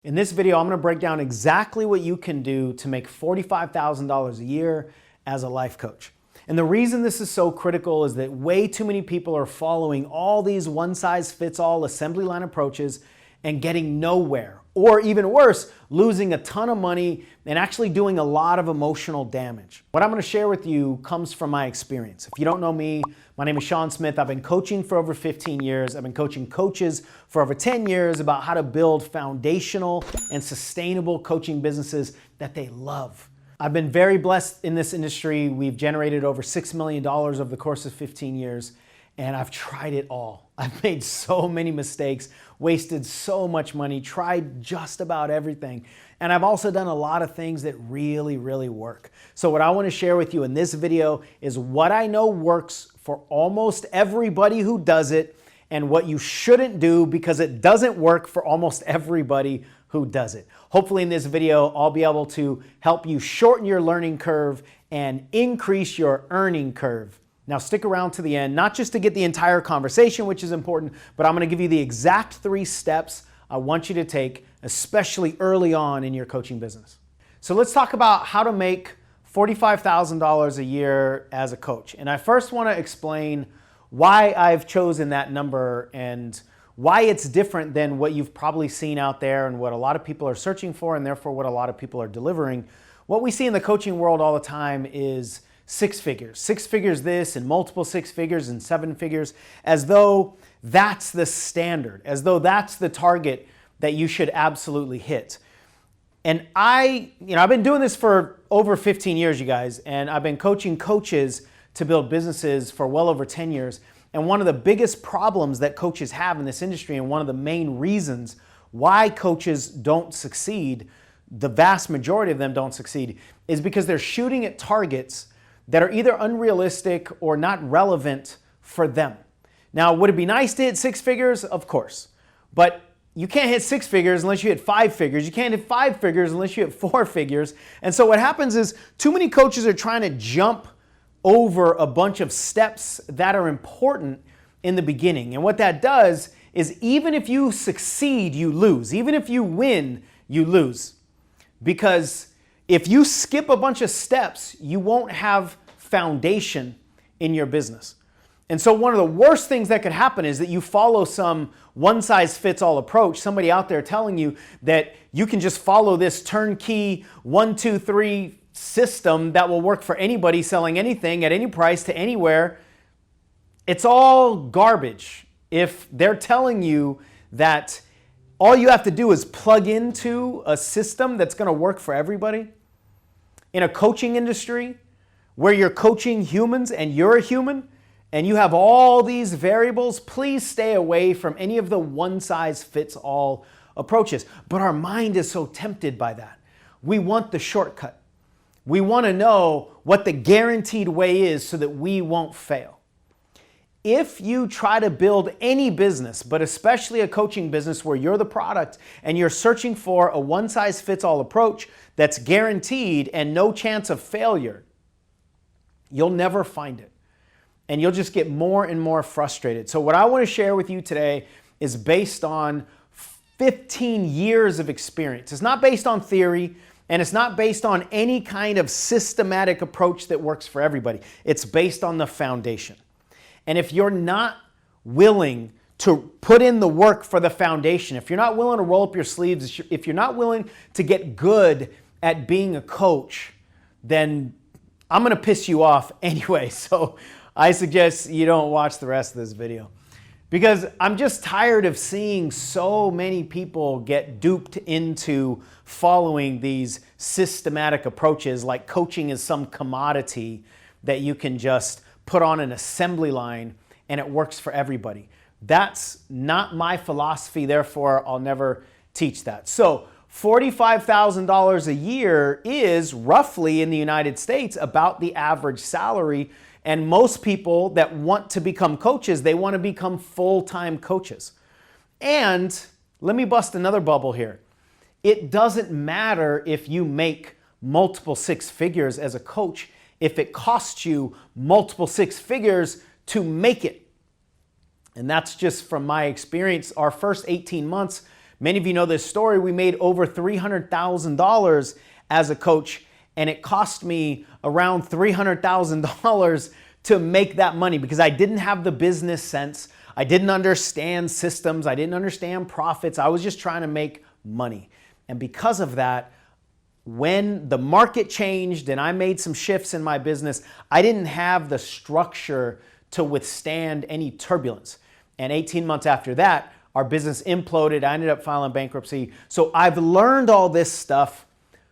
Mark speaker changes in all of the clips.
Speaker 1: In this video, I'm going to break down exactly what you can do to make $45,000 a year as a life coach. And the reason this is so critical is that way too many people are following all these one-size-fits-all assembly line approaches and getting nowhere, or even worse, losing a ton of money and actually doing a lot of emotional damage. What I'm going to share with you comes from my experience. If you don't know me, my name is Sean Smith. I've been coaching for over 15 years. I've been coaching coaches for over 10 years about how to build foundational and sustainable coaching businesses that they love. I've been very blessed in this industry. We've generated over $6 million over the course of 15 years, and I've tried it all. I've made so many mistakes, wasted so much money, tried just about everything. And I've also done a lot of things that really, really work. So what I want to share with you in this video is what I know works for almost everybody who does it, and what you shouldn't do because it doesn't work for almost everybody who does it. Hopefully in this video, I'll be able to help you shorten your learning curve and increase your earning curve. Now stick around to the end, not just to get the entire conversation, which is important, but I'm going to give you the exact 3 steps I want you to take, especially early on in your coaching business. So let's talk about how to make $45,000 a year as a coach. And I first want to explain why I've chosen that number and why it's different than what you've probably seen out there and what a lot of people are searching for, and therefore what a lot of people are delivering. What we see in the coaching world all the time is 6 figures. 6 figures this and multiple 6 figures and 7 figures, as though that's the standard, as though that's the target that you should absolutely hit. And I've been doing this for over 15 years, you guys, and I've been coaching coaches to build businesses for well over 10 years. And one of the biggest problems that coaches have in this industry, and one of the main reasons why coaches don't succeed, the vast majority of them don't succeed, is because they're shooting at targets that are either unrealistic or not relevant for them. Now, would it be nice to hit 6 figures? Of course. But you can't hit 6 figures unless you hit 5 figures. You can't hit 5 figures unless you hit 4 figures. And so what happens is too many coaches are trying to jump over a bunch of steps that are important in the beginning. And what that does is even if you succeed, you lose. Even if you win, you lose. Because if you skip a bunch of steps, you won't have foundation in your business. And so one of the worst things that could happen is that you follow some one-size-fits-all approach, somebody out there telling you that you can just follow this turnkey 1, 2, 3 system that will work for anybody selling anything at any price to anywhere. It's all garbage if they're telling you that all you have to do is plug into a system that's going to work for everybody. In a coaching industry where you're coaching humans and you're a human and you have all these variables, please stay away from any of the one-size-fits-all approaches. But our mind is so tempted by that. We want the shortcut. We want to know what the guaranteed way is so that we won't fail. If you try to build any business, but especially a coaching business where you're the product and you're searching for a one-size-fits-all approach that's guaranteed and no chance of failure, you'll never find it. And you'll just get more and more frustrated. So what I want to share with you today is based on 15 years of experience. It's not based on theory, and it's not based on any kind of systematic approach that works for everybody. It's based on the foundation. And if you're not willing to put in the work for the foundation, if you're not willing to roll up your sleeves, if you're not willing to get good at being a coach, then I'm going to piss you off anyway. So I suggest you don't watch the rest of this video, because I'm just tired of seeing so many people get duped into following these systematic approaches like coaching is some commodity that you can just put on an assembly line and it works for everybody. That's not my philosophy, therefore I'll never teach that. So $45,000 a year is roughly in the United States about the average salary. And most people that want to become coaches, they want to become full-time coaches. And let me bust another bubble here. It doesn't matter if you make multiple 6 figures as a coach if it costs you multiple 6 figures to make it. And that's just from my experience. Our first 18 months Many of you know this story. We made over $300,000 as a coach, and it cost me around $300,000 to make that money because I didn't have the business sense. I didn't understand systems. I didn't understand profits. I was just trying to make money. And because of that, when the market changed and I made some shifts in my business, I didn't have the structure to withstand any turbulence. And 18 months after that, our business imploded. I ended up filing bankruptcy. So I've learned all this stuff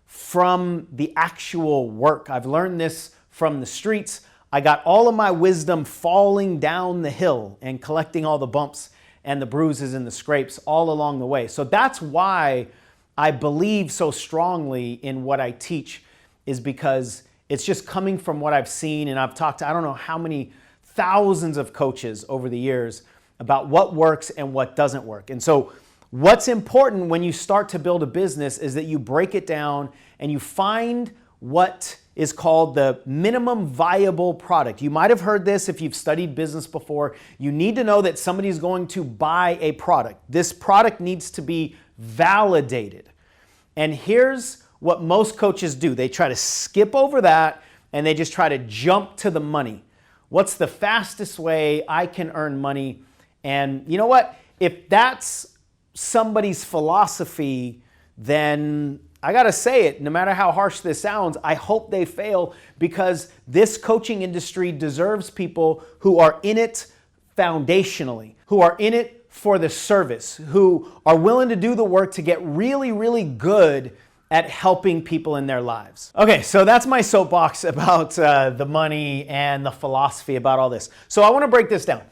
Speaker 1: from the actual work. I've learned this from the streets. I got all of my wisdom falling down the hill and collecting all the bumps and the bruises and the scrapes all along the way. So that's why I believe so strongly in what I teach, is because it's just coming from what I've seen. And I've talked to I don't know how many thousands of coaches over the years about what works and what doesn't work. And so what's important when you start to build a business is that you break it down and you find what is called the minimum viable product. You might have heard this if you've studied business before. You need to know that somebody's going to buy a product. This product needs to be validated. And here's what most coaches do. They try to skip over that and they just try to jump to the money. What's the fastest way I can earn money? And you know what? If that's somebody's philosophy, then I gotta say it, no matter how harsh this sounds, I hope they fail, because this coaching industry deserves people who are in it foundationally, who are in it for the service, who are willing to do the work to get really, really good at helping people in their lives. Okay, so that's my soapbox about the money and the philosophy about all this. So I wanna break this down.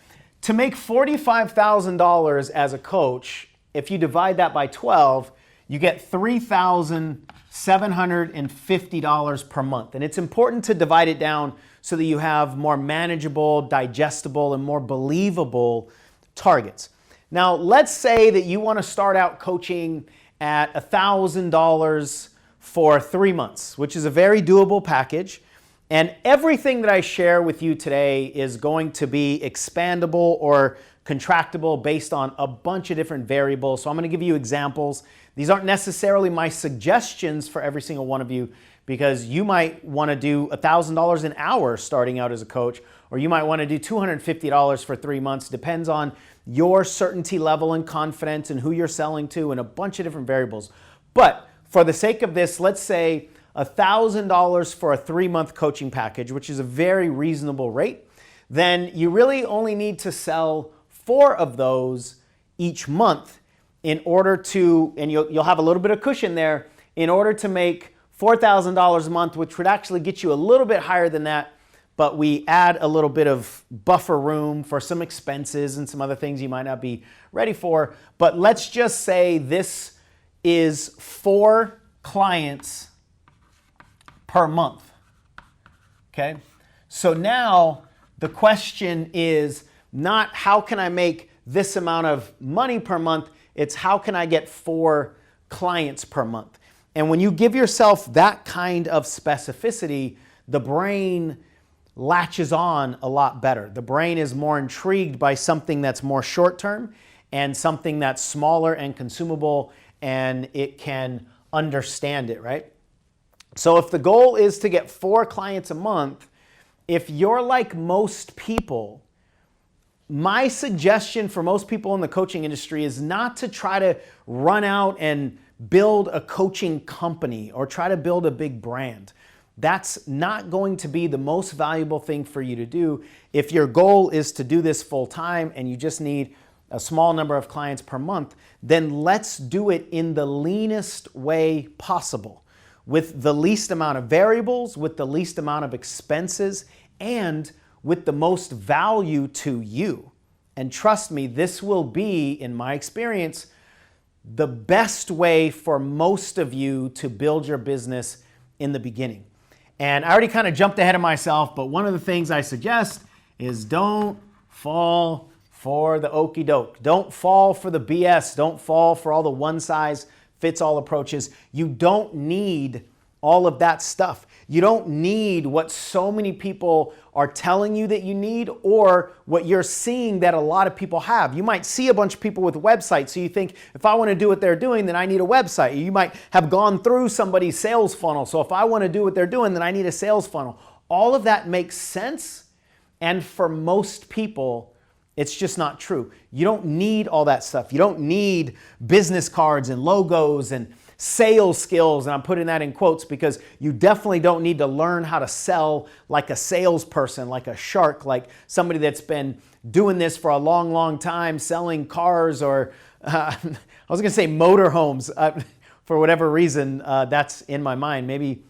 Speaker 1: To make $45,000 as a coach, if you divide that by 12, you get $3,750 per month. And it's important to divide it down so that you have more manageable, digestible, and more believable targets. Now, let's say that you want to start out coaching at $1,000 for 3 months, which is a very doable package. And everything that I share with you today is going to be expandable or contractible based on a bunch of different variables. So I'm going to give you examples. These aren't necessarily my suggestions for every single one of you, because you might want to do $1,000 an hour starting out as a coach, or you might want to do $250 for 3 months. Depends on your certainty level and confidence and who you're selling to and a bunch of different variables. But for the sake of this, let's say $1,000 for a 3-month coaching package, which is a very reasonable rate. Then you really only need to sell 4 of those each month in order to, and you'll have a little bit of cushion there, in order to make $4,000 a month, which would actually get you a little bit higher than that, but we add a little bit of buffer room for some expenses and some other things you might not be ready for. But let's just say this is 4 clients per month, okay? So now the question is not how can I make this amount of money per month, it's how can I get 4 clients per month? And when you give yourself that kind of specificity, the brain latches on a lot better. The brain is more intrigued by something that's more short-term and something that's smaller and consumable, and it can understand it, right? So if the goal is to get 4 clients a month, if you're like most people, my suggestion for most people in the coaching industry is not to try to run out and build a coaching company or try to build a big brand. That's not going to be the most valuable thing for you to do. If your goal is to do this full time and you just need a small number of clients per month, then let's do it in the leanest way possible, with the least amount of variables, with the least amount of expenses, and with the most value to you. And trust me, this will be, in my experience, the best way for most of you to build your business in the beginning. And I already kind of jumped ahead of myself, but one of the things I suggest is don't fall for the okey doke. Don't fall for the BS. Don't fall for all the one-size-fits-all approaches. You don't need all of that stuff. You don't need what so many people are telling you that you need or what you're seeing that a lot of people have. You might see a bunch of people with websites, so you think, if I want to do what they're doing, then I need a website. You might have gone through somebody's sales funnel, so if I want to do what they're doing, then I need a sales funnel. All of that makes sense, and for most people, it's just not true. You don't need all that stuff. You don't need business cards and logos and sales skills, and I'm putting that in quotes because you definitely don't need to learn how to sell like a salesperson, like a shark, like somebody that's been doing this for a long, long time, selling cars or, I was going to say motorhomes. For whatever reason, that's in my mind. Maybe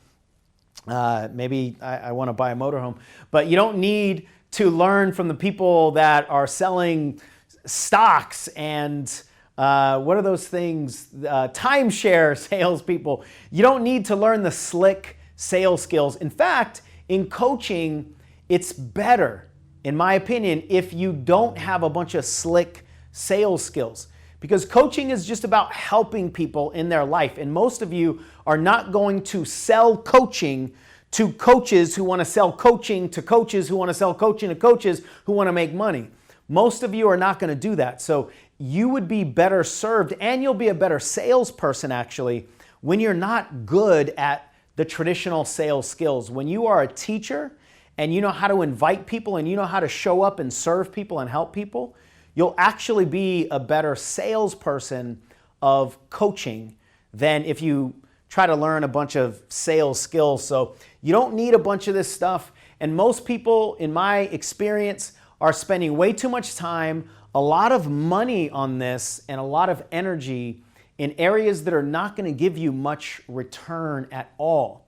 Speaker 1: I want to buy a motorhome. But you don't need to learn from the people that are selling stocks and what are those things? Timeshare salespeople. You don't need to learn the slick sales skills. In fact, in coaching, it's better, in my opinion, if you don't have a bunch of slick sales skills. Because coaching is just about helping people in their life. And most of you are not going to sell coaching to coaches who want to sell coaching to coaches who want to sell coaching to coaches who want to make money. Most of you are not going to do that. So you would be better served, and you'll be a better salesperson actually, when you're not good at the traditional sales skills. When you are a teacher and you know how to invite people and you know how to show up and serve people and help people, you'll actually be a better salesperson of coaching than if you try to learn a bunch of sales skills. So you don't need a bunch of this stuff. And most people, in my experience, are spending way too much time, a lot of money on this, and a lot of energy in areas that are not going to give you much return at all.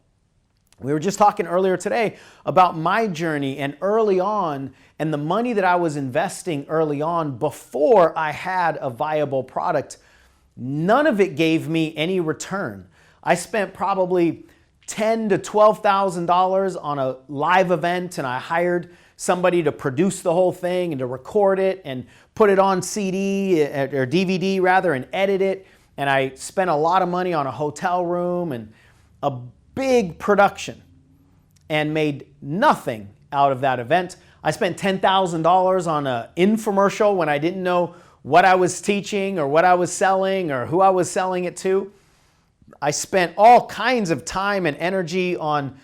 Speaker 1: We were just talking earlier today about my journey and early on, and the money that I was investing early on before I had a viable product. None of it gave me any return. I spent probably $10,000 to $12,000 on a live event, and I hired somebody to produce the whole thing and to record it and put it on CD or DVD rather and edit it. And I spent a lot of money on a hotel room and a big production and made nothing out of that event. I spent $10,000 on an infomercial when I didn't know what I was teaching or what I was selling or who I was selling it to. I spent all kinds of time and energy on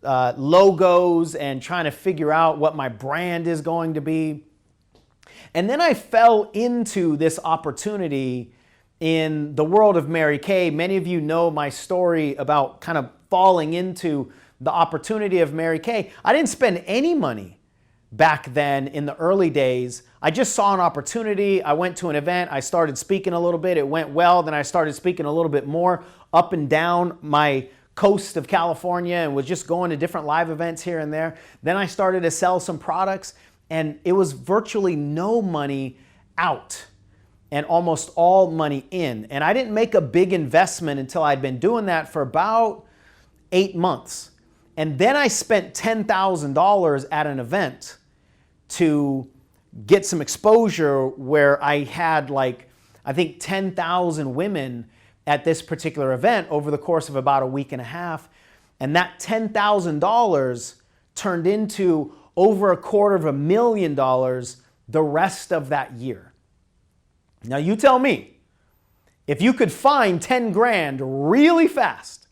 Speaker 1: logos and trying to figure out what my brand is going to be. And then I fell into this opportunity in the world of Mary Kay. Many of you know my story about kind of falling into the opportunity of Mary Kay. I didn't spend any money back then in the early days. I just saw an opportunity. I went to an event. I started speaking a little bit. It went well. Then I started speaking a little bit more up and down my coast of California and was just going to different live events here and there. Then I started to sell some products, and it was virtually no money out and almost all money in. And I didn't make a big investment until I'd been doing that for about 8 months. And then I spent $10,000 at an event to get some exposure where I had I think 10,000 women at this particular event over the course of about a week and a half. And that $10,000 turned into over $250,000 the rest of that year. Now you tell me, if you could find 10 grand really fast,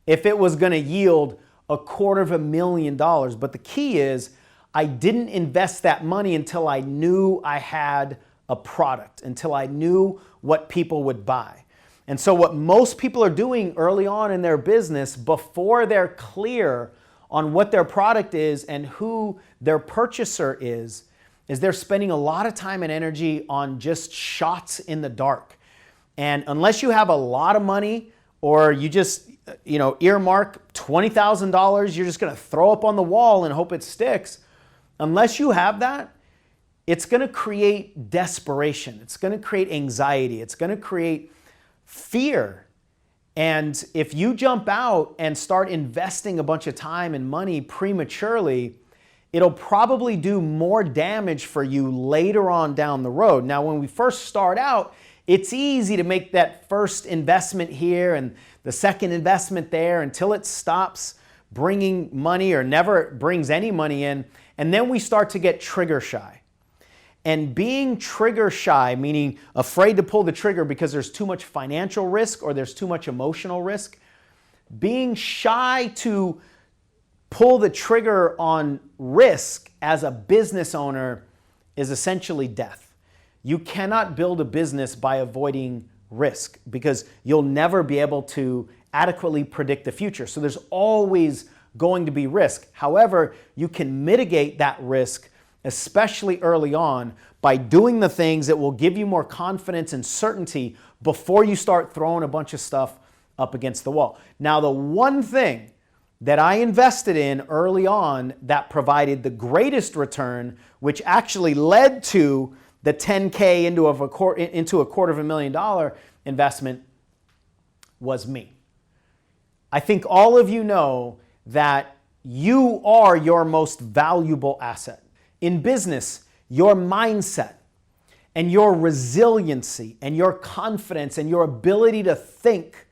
Speaker 1: if it was going to yield $250,000. But the key is, I didn't invest that money until I knew I had a product, until I knew what people would buy. And so what most people are doing early on in their business, before they're clear on what their product is and who their purchaser is they're spending a lot of time and energy on just shots in the dark. And unless you have a lot of money, or you just earmark $20,000, you're just going to throw up on the wall and hope it sticks. Unless you have that, it's going to create desperation. It's going to create anxiety. It's going to create fear. And if you jump out and start investing a bunch of time and money prematurely, it'll probably do more damage for you later on down the road. Now, when we first start out, it's easy to make that first investment here and the second investment there until it stops bringing money or never brings any money in. And then we start to get trigger shy. And being trigger shy, meaning afraid to pull the trigger because there's too much financial risk or there's too much emotional risk, being shy to pull the trigger on risk as a business owner is essentially death. You cannot build a business by avoiding risk because you'll never be able to adequately predict the future. So there's always going to be risk. However, you can mitigate that risk, especially early on, by doing the things that will give you more confidence and certainty before you start throwing a bunch of stuff up against the wall. Now, the one thing that I invested in early on that provided the greatest return, which actually led to the $10K into a $250,000 investment, was me. I think all of you know that you are your most valuable asset. In business, your mindset and your resiliency and your confidence and your ability to think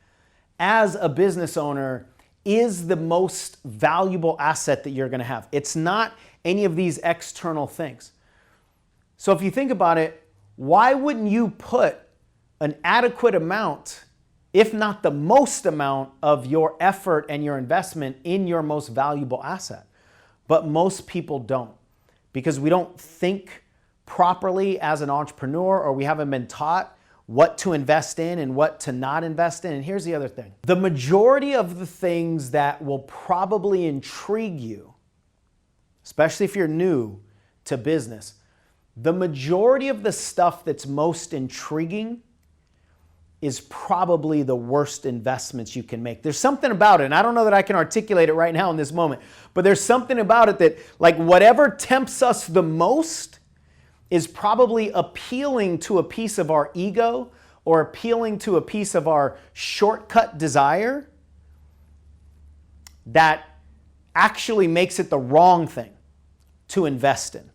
Speaker 1: as a business owner is the most valuable asset that you're going to have. It's not any of these external things. So if you think about it, why wouldn't you put an adequate amount, if not the most amount, of your effort and your investment in your most valuable asset? But most people don't, because we don't think properly as an entrepreneur, or we haven't been taught what to invest in and what to not invest in. And here's the other thing. The majority of the things that will probably intrigue you, especially if you're new to business, the majority of the stuff that's most intriguing is probably the worst investments you can make. There's something about it, and I don't know that I can articulate it right now in this moment, but there's something about it that, like, whatever tempts us the most is probably appealing to a piece of our ego or appealing to a piece of our shortcut desire that actually makes it the wrong thing to invest in.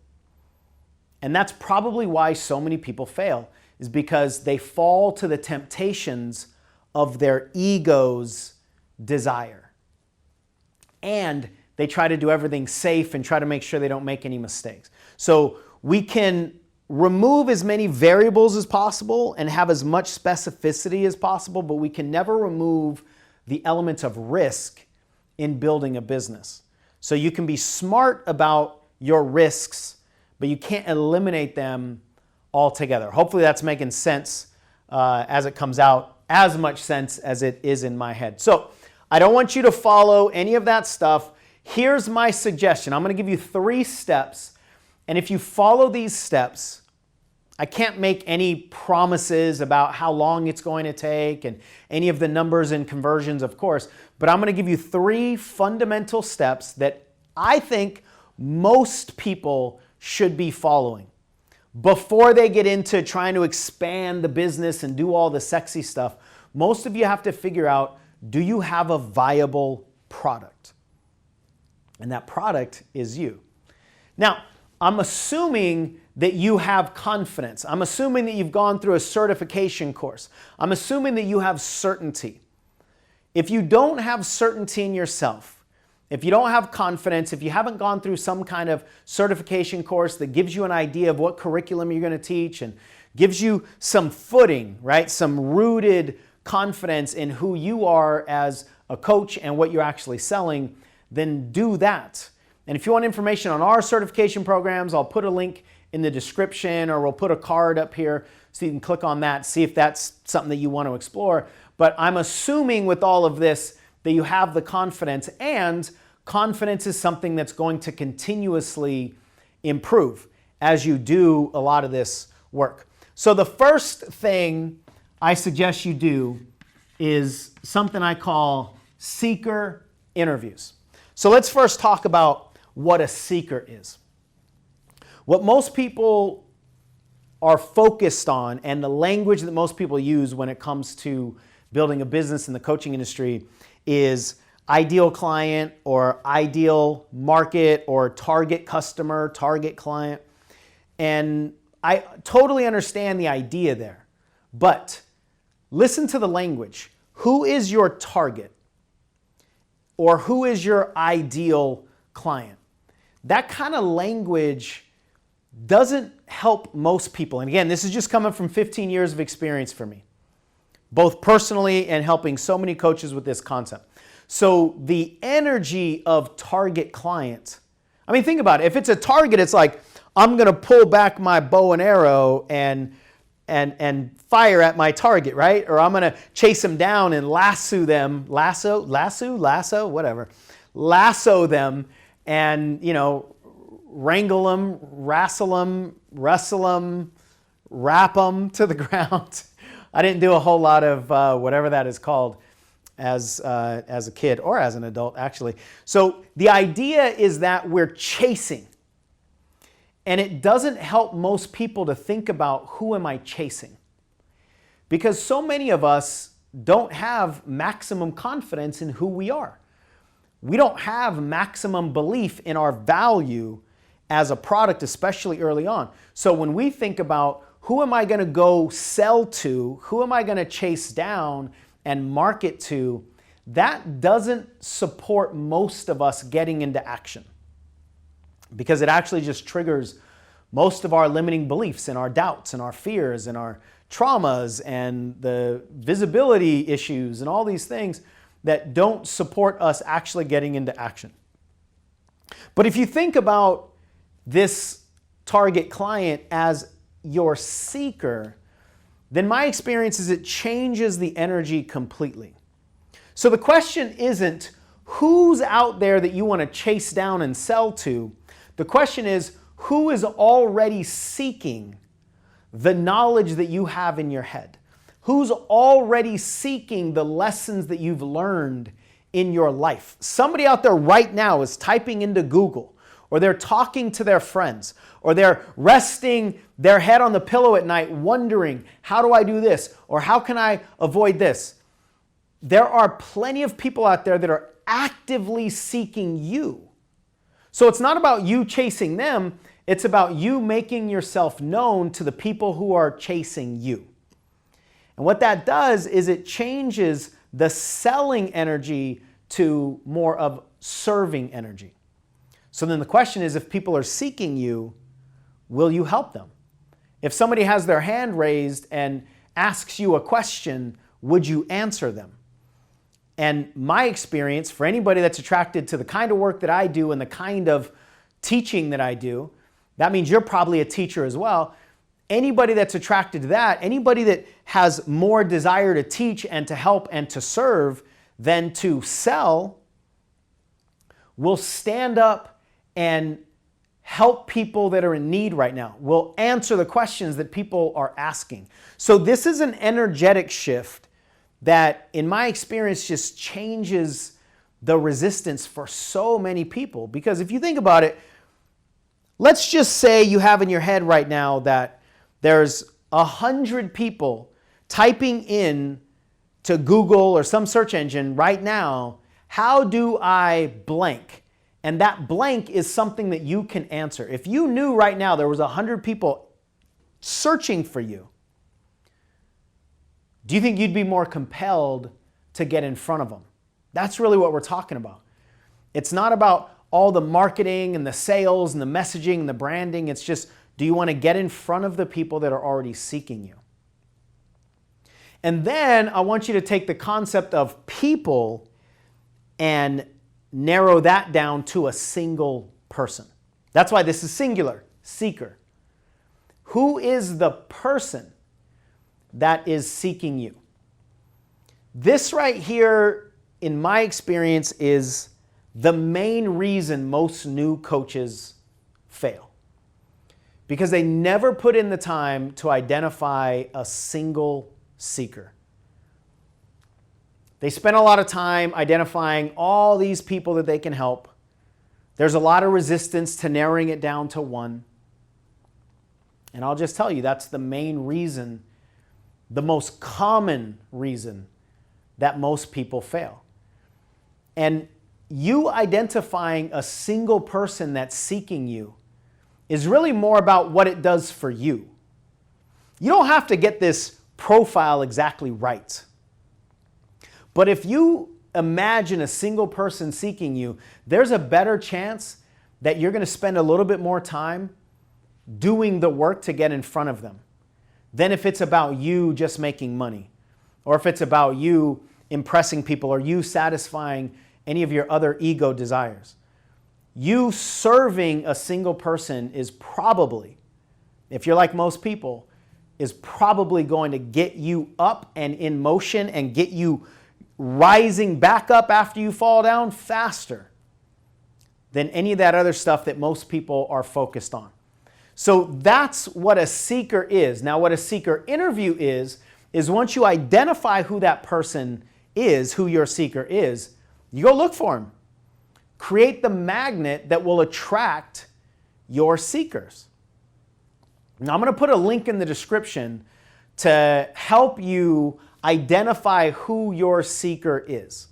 Speaker 1: And that's probably why so many people fail, is because they fall to the temptations of their ego's desire. And they try to do everything safe and try to make sure they don't make any mistakes. So we can remove as many variables as possible and have as much specificity as possible, but we can never remove the elements of risk in building a business. So you can be smart about your risks, but you can't eliminate them altogether. Hopefully that's making sense as it comes out, as much sense as it is in my head. So I don't want you to follow any of that stuff. Here's my suggestion. I'm going to give you 3 steps. And if you follow these steps, I can't make any promises about how long it's going to take and any of the numbers and conversions, of course, but I'm going to give you 3 fundamental steps that I think most people should be following before they get into trying to expand the business and do all the sexy stuff. Most of you have to figure out, do you have a viable product? And that product is you. Now, I'm assuming that you have confidence. I'm assuming that you've gone through a certification course. I'm assuming that you have certainty. If you don't have certainty in yourself, if you don't have confidence, if you haven't gone through some kind of certification course that gives you an idea of what curriculum you're going to teach and gives you some footing, right? Some rooted confidence in who you are as a coach and what you're actually selling, then do that. And if you want information on our certification programs, I'll put a link in the description, or we'll put a card up here so you can click on that, see if that's something that you want to explore. But I'm assuming with all of this that you have the confidence, and confidence is something that's going to continuously improve as you do a lot of this work. So the first thing I suggest you do is something I call seeker interviews. So let's first talk about what a seeker is. What most people are focused on, and the language that most people use when it comes to building a business in the coaching industry, is ideal client or ideal market or target customer, target client. And I totally understand the idea there. But listen to the language. Who is your target? or who is your ideal client? That kind of language doesn't help most people. And again, this is just coming from 15 years of experience for me, both personally and helping so many coaches with this concept. So the energy of target client, I mean, think about it. If it's a target, it's like, I'm going to pull back my bow and arrow and fire at my target, right? Or I'm going to chase them down and lasso them, lasso, whatever. Lasso them and, wrangle them, wrestle them, wrap them to the ground. I didn't do a whole lot of whatever that is called as a kid or as an adult, actually. So the idea is that we're chasing. And it doesn't help most people to think about, who am I chasing? Because so many of us don't have maximum confidence in who we are. We don't have maximum belief in our value as a product, especially early on. So when we think about, who am I going to go sell to? Who am I going to chase down and market to? That doesn't support most of us getting into action, because it actually just triggers most of our limiting beliefs and our doubts and our fears and our traumas and the visibility issues and all these things that don't support us actually getting into action. But if you think about this target client as your seeker, then my experience is it changes the energy completely. So the question isn't who's out there that you want to chase down and sell to. The question is, who is already seeking the knowledge that you have in your head? Who's already seeking the lessons that you've learned in your life? Somebody out there right now is typing into Google, or they're talking to their friends, or they're resting their head on the pillow at night wondering, how do I do this? Or how can I avoid this? There are plenty of people out there that are actively seeking you. So it's not about you chasing them, it's about you making yourself known to the people who are chasing you. And what that does is it changes the selling energy to more of serving energy. So then the question is, if people are seeking you, will you help them? If somebody has their hand raised and asks you a question, would you answer them? And my experience, for anybody that's attracted to the kind of work that I do and the kind of teaching that I do, that means you're probably a teacher as well. Anybody that's attracted to that, anybody that has more desire to teach and to help and to serve than to sell, will stand up and help people that are in need right now, will answer the questions that people are asking. So this is an energetic shift that, in my experience, just changes the resistance for so many people. Because if you think about it, let's just say you have in your head right now that there's 100 people typing in to Google or some search engine right now, how do I blank? And that blank is something that you can answer. If you knew right now there was 100 people searching for you, do you think you'd be more compelled to get in front of them? That's really what we're talking about. It's not about all the marketing and the sales and the messaging and the branding. It's just, do you want to get in front of the people that are already seeking you? And then I want you to take the concept of people and narrow that down to a single person. That's why this is singular, seeker. Who is the person that is seeking you? This right here, in my experience, is the main reason most new coaches fail. Because they never put in the time to identify a single seeker. They spend a lot of time identifying all these people that they can help. There's a lot of resistance to narrowing it down to one. And I'll just tell you, that's the main reason, the most common reason that most people fail. And you identifying a single person that's seeking you is really more about what it does for you. You don't have to get this profile exactly right. But if you imagine a single person seeking you, there's a better chance that you're going to spend a little bit more time doing the work to get in front of them than if it's about you just making money, or if it's about you impressing people or you satisfying any of your other ego desires. You serving a single person is probably, if you're like most people, is probably going to get you up and in motion and get you rising back up after you fall down faster than any of that other stuff that most people are focused on. So that's what a seeker is. Now, what a seeker interview is once you identify who that person is, who your seeker is, you go look for him. Create the magnet that will attract your seekers. Now, I'm going to put a link in the description to help you identify who your seeker is.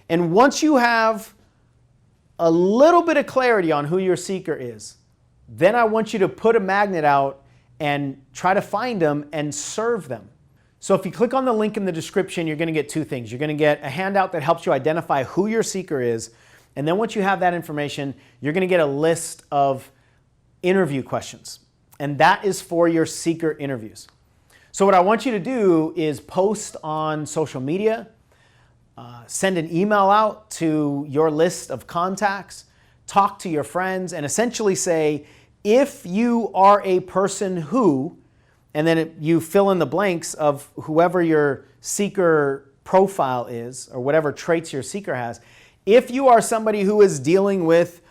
Speaker 1: And once you have a little bit of clarity on who your seeker is, then I want you to put a magnet out and try to find them and serve them. So if you click on the link in the description, you're going to get two things. You're going to get a handout that helps you identify who your seeker is. And then once you have that information, you're going to get a list of interview questions. And that is for your seeker interviews. So what I want you to do is post on social media, send an email out to your list of contacts, talk to your friends, and essentially say, if you are a person who, and then you fill in the blanks of whoever your seeker profile is or whatever traits your seeker has. If you are somebody who is dealing with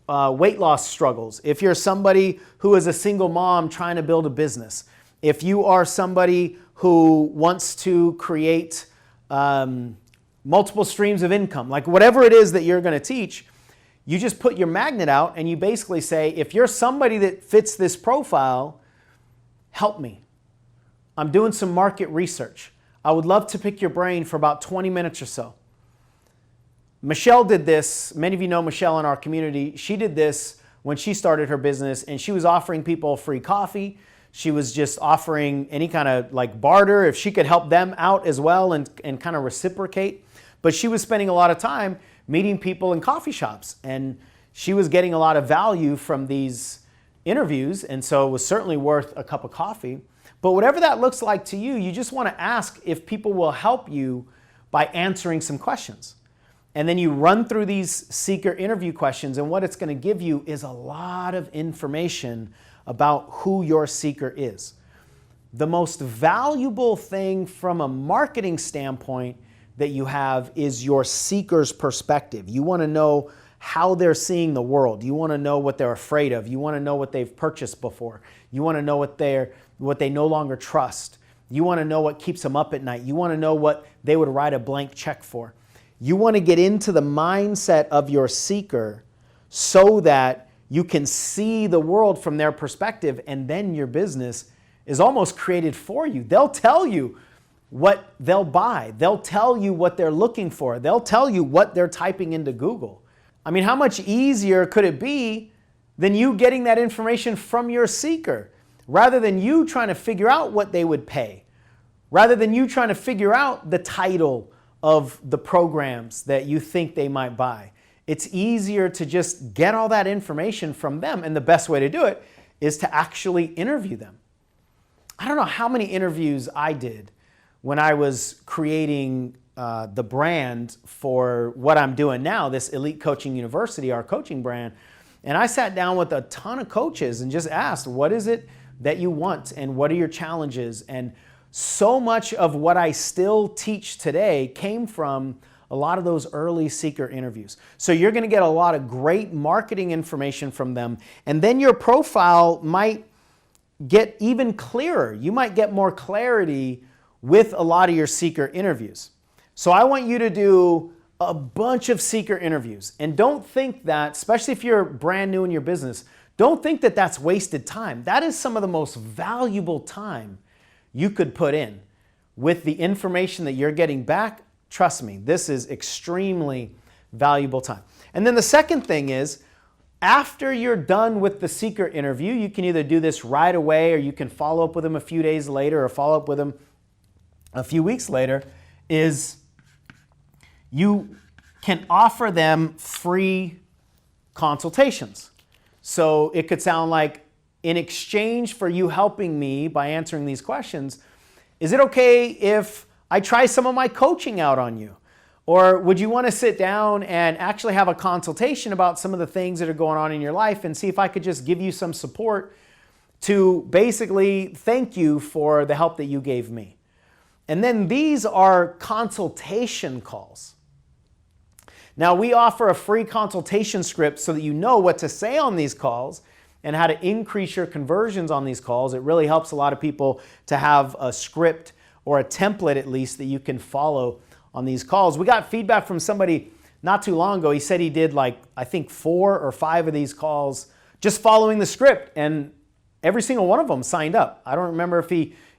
Speaker 1: weight loss struggles, if you're somebody who is a single mom trying to build a business, if you are somebody who wants to create multiple streams of income, like whatever it is that you're going to teach, you just put your magnet out and you basically say, if you're somebody that fits this profile, help me. I'm doing some market research. I would love to pick your brain for about 20 minutes or so. Michelle did this. Many of you know Michelle in our community. She did this when she started her business, and she was offering people free coffee. She was just offering any kind of like barter if she could help them out as well and kind of reciprocate. But she was spending a lot of time meeting people in coffee shops, and she was getting a lot of value from these interviews, and so it was certainly worth a cup of coffee. But whatever that looks like to you, you just want to ask if people will help you by answering some questions. And then you run through these seeker interview questions, and what it's going to give you is a lot of information about who your seeker is. The most valuable thing from a marketing standpoint that you have is your seeker's perspective. You want to know how they're seeing the world. You want to know what they're afraid of. You want to know what they've purchased before. You want to know what they no longer trust. You want to know what keeps them up at night. You want to know what they would write a blank check for. You want to get into the mindset of your seeker so that you can see the world from their perspective, and then your business is almost created for you. They'll tell you what they'll buy. They'll tell you what they're looking for. They'll tell you what they're typing into Google. I mean, how much easier could it be than you getting that information from your seeker, rather than you trying to figure out what they would pay, rather than you trying to figure out the title of the programs that you think they might buy. It's easier to just get all that information from them, and the best way to do it is to actually interview them. I don't know how many interviews I did when I was creating the brand for what I'm doing now, this Elite Coaching University, our coaching brand. And I sat down with a ton of coaches and just asked, what is it that you want and what are your challenges? And so much of what I still teach today came from a lot of those early seeker interviews. So you're going to get a lot of great marketing information from them. And then your profile might get even clearer. You might get more clarity with a lot of your seeker interviews. So I want you to do a bunch of seeker interviews. And don't think that, especially if you're brand new in your business, don't think that that's wasted time. That is some of the most valuable time you could put in with the information that you're getting back. Trust me, this is extremely valuable time. And then the second thing is, after you're done with the seeker interview, you can either do this right away or you can follow up with them a few days later or follow up with them a few weeks later, is you can offer them free consultations. So it could sound like, in exchange for you helping me by answering these questions, is it okay if I try some of my coaching out on you? Or would you want to sit down and actually have a consultation about some of the things that are going on in your life and see if I could just give you some support to basically thank you for the help that you gave me? And then these are consultation calls. Now, we offer a free consultation script so that you know what to say on these calls and how to increase your conversions on these calls. It really helps a lot of people to have a script or a template at least that you can follow on these calls. We got feedback from somebody not too long ago. He said he did I think 4 or 5 of these calls just following the script, and every single one of them signed up. I don't remember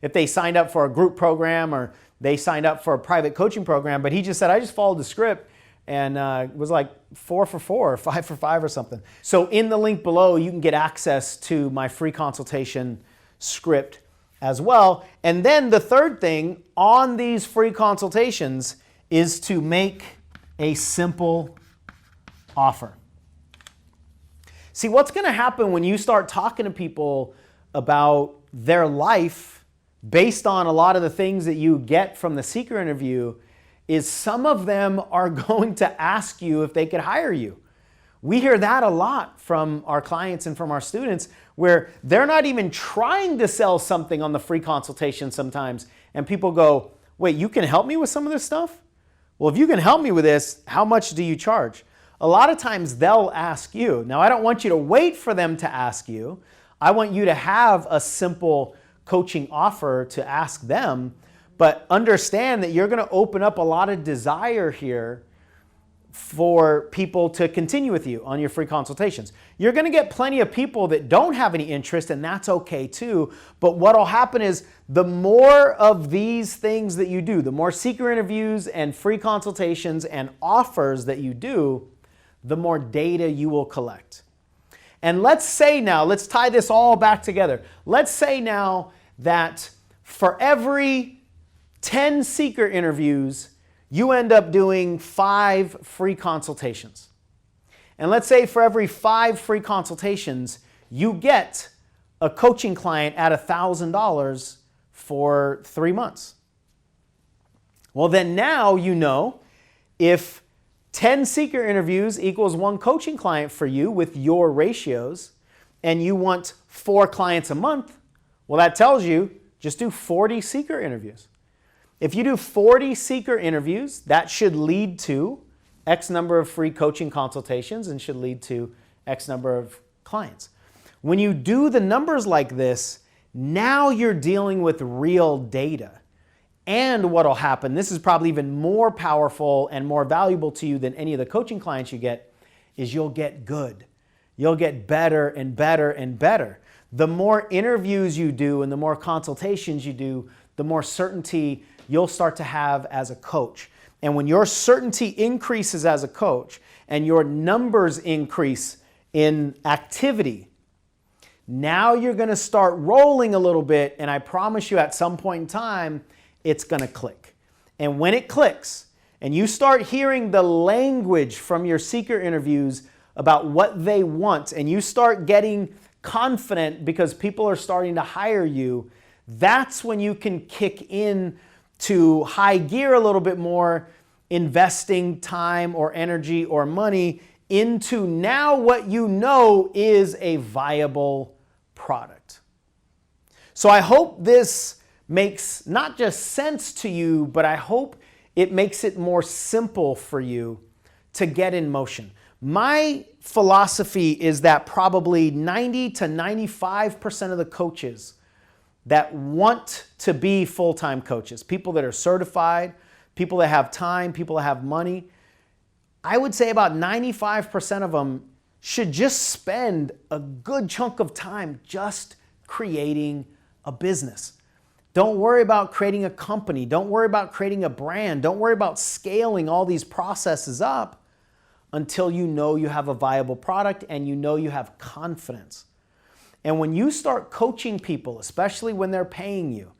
Speaker 1: if they signed up for a group program or they signed up for a private coaching program, but he just said, I just followed the script, and it was like 4 for 4 or 5 for 5 or something. So in the link below, you can get access to my free consultation script as well. And then the third thing on these free consultations is to make a simple offer. See, what's going to happen when you start talking to people about their life based on a lot of the things that you get from the seeker interview is some of them are going to ask you if they could hire you. We hear that a lot from our clients and from our students, where they're not even trying to sell something on the free consultation sometimes, and people go, wait, you can help me with some of this stuff? Well, if you can help me with this, how much do you charge? A lot of times they'll ask you. Now, I don't want you to wait for them to ask you. I want you to have a simple coaching offer to ask them, but understand that you're going to open up a lot of desire here for people to continue with you on your free consultations. You're going to get plenty of people that don't have any interest, and that's okay too. But what will happen is the more of these things that you do, the more seeker interviews and free consultations and offers that you do, the more data you will collect. And let's say now, let's tie this all back together. Let's say now that for every 10 seeker interviews, you end up doing 5 free consultations. And let's say for every 5 free consultations, you get a coaching client at $1,000 for 3 months. Well, then now you know if 10 seeker interviews equals 1 coaching client for you with your ratios, and you want 4 clients a month, well, that tells you just do 40 seeker interviews. If you do 40 seeker interviews, that should lead to X number of free coaching consultations and should lead to X number of clients. When you do the numbers like this, now you're dealing with real data. And what will happen, this is probably even more powerful and more valuable to you than any of the coaching clients you get, is you'll get good. You'll get better and better and better. The more interviews you do and the more consultations you do, the more certainty you'll start to have as a coach. And when your certainty increases as a coach and your numbers increase in activity, now you're going to start rolling a little bit, and I promise you at some point in time, it's going to click. And when it clicks and you start hearing the language from your seeker interviews about what they want, and you start getting confident because people are starting to hire you, that's when you can kick in to high gear a little bit more, investing time or energy or money into now what you know is a viable product. So I hope this makes not just sense to you, but I hope it makes it more simple for you to get in motion. My philosophy is that probably 90 to 95% of the coaches that want to be full-time coaches, people that are certified, people that have time, people that have money, I would say about 95% of them should just spend a good chunk of time just creating a business. Don't worry about creating a company. Don't worry about creating a brand. Don't worry about scaling all these processes up until you know you have a viable product and you know you have confidence. And when you start coaching people, especially when they're paying you,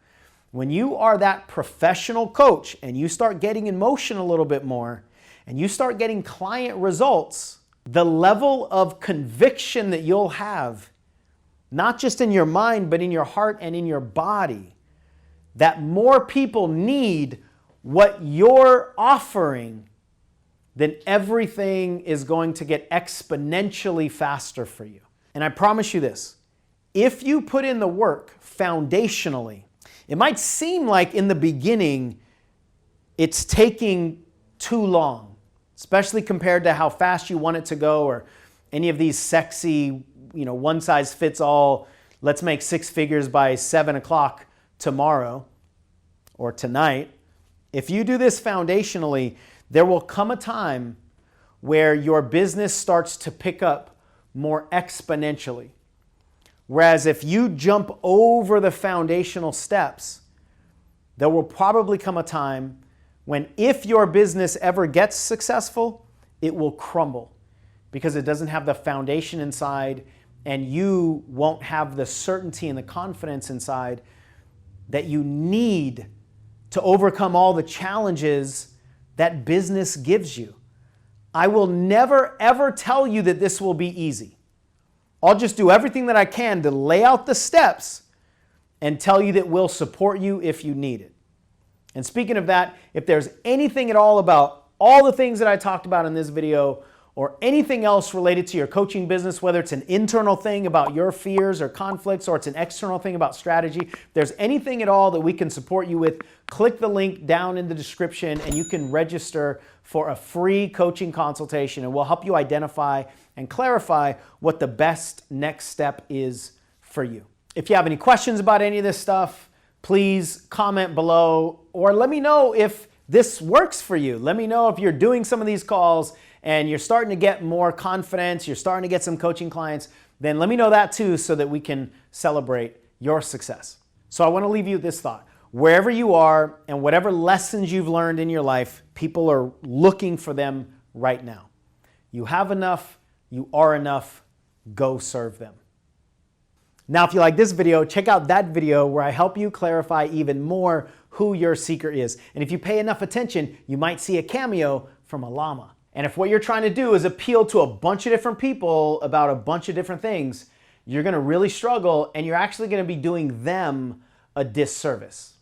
Speaker 1: when you are that professional coach and you start getting in motion a little bit more, and you start getting client results, the level of conviction that you'll have, not just in your mind, but in your heart and in your body, that more people need what you're offering, then everything is going to get exponentially faster for you. And I promise you this, if you put in the work foundationally, it might seem like in the beginning it's taking too long, especially compared to how fast you want it to go, or any of these sexy, one size fits all, let's make 6 figures by 7 o'clock tomorrow or tonight. If you do this foundationally, there will come a time where your business starts to pick up more exponentially. Whereas if you jump over the foundational steps, there will probably come a time when, if your business ever gets successful, it will crumble because it doesn't have the foundation inside, and you won't have the certainty and the confidence inside that you need to overcome all the challenges that business gives you. I will never, ever tell you that this will be easy. I'll just do everything that I can to lay out the steps and tell you that we'll support you if you need it. And speaking of that, if there's anything at all about all the things that I talked about in this video, or anything else related to your coaching business, whether it's an internal thing about your fears or conflicts, or it's an external thing about strategy, if there's anything at all that we can support you with, click the link down in the description and you can register for a free coaching consultation, and we'll help you identify and clarify what the best next step is for you. If you have any questions about any of this stuff, please comment below, or let me know if this works for you. Let me know if you're doing some of these calls and you're starting to get more confidence, you're starting to get some coaching clients, then let me know that too, so that we can celebrate your success. So I want to leave you with this thought. Wherever you are and whatever lessons you've learned in your life, people are looking for them right now. You have enough, you are enough, go serve them. Now, if you like this video, check out that video where I help you clarify even more who your seeker is. And if you pay enough attention, you might see a cameo from a llama. And if what you're trying to do is appeal to a bunch of different people about a bunch of different things, you're going to really struggle, and you're actually going to be doing them a disservice.